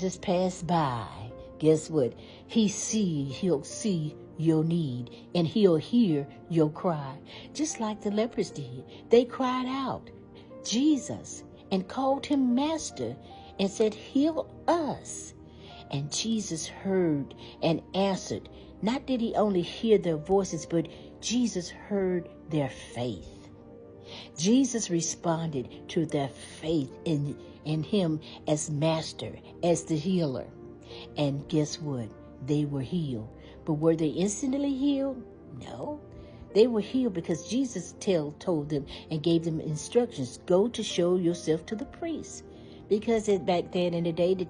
just passed by, guess what? He'll see your need, and he'll hear your cry. Just like the lepers did. They cried out, Jesus, and called him master and said, heal us. And Jesus heard and answered. Not did he only hear their voices, but Jesus heard their faith. Jesus responded to their faith in him as master, as the healer. And guess what? They were healed. But were they instantly healed? No. They were healed because Jesus told them and gave them instructions. Go to show yourself to the priest. Because back then in the day, the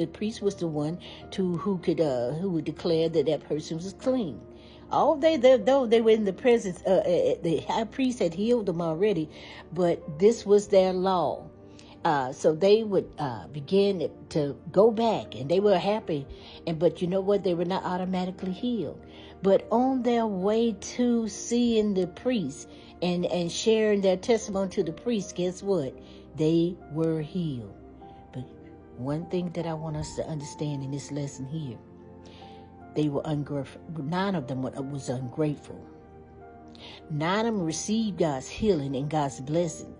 priest was the one who would declare that person was clean. Though they were in the presence, the high priest had healed them already, but this was their law. So they would begin to go back, and they were happy. But you know what? They were not automatically healed. But on their way to seeing the priest and sharing their testimony to the priest, guess what? They were healed. But one thing that I want us to understand in this lesson here, they were ungrateful. 9 of them was ungrateful. 9 of them received God's healing and God's blessing.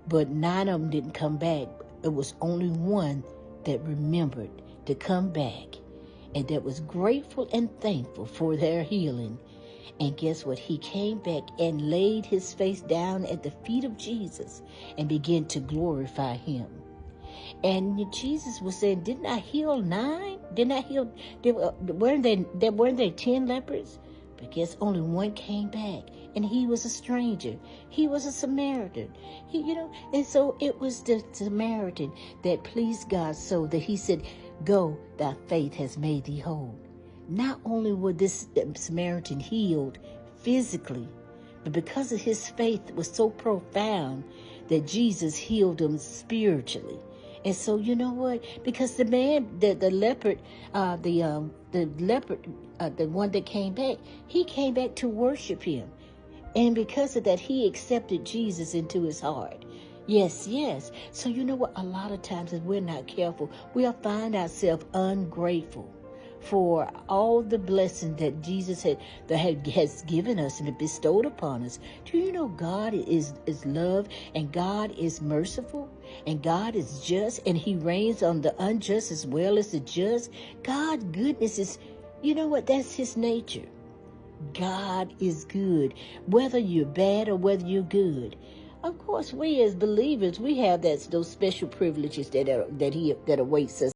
But 9 of them didn't come back. It was only one that remembered to come back and that was grateful and thankful for their healing. And guess what? He came back and laid his face down at the feet of Jesus and began to glorify him. And Jesus was saying, didn't I heal 9? Didn't I heal? Weren't there 10 lepers? But guess only one came back, and he was a stranger. He was a Samaritan. And so it was the Samaritan that pleased God so that he said, go, thy faith has made thee whole. Not only was this Samaritan healed physically, but because of his faith was so profound that Jesus healed him spiritually. And so you know what? Because the man, the leopard, the one that came back, he came back to worship him. And because of that, he accepted Jesus into his heart. Yes. So you know what? A lot of times if we're not careful, we'll find ourselves ungrateful for all the blessings that Jesus has given us and bestowed upon us. Do you know God is love, and God is merciful, and God is just, and he reigns on the unjust as well as the just? God's goodness is, you know what, that's his nature. God is good, whether you're bad or whether you're good. Of course, we as believers, we have those special privileges that awaits us.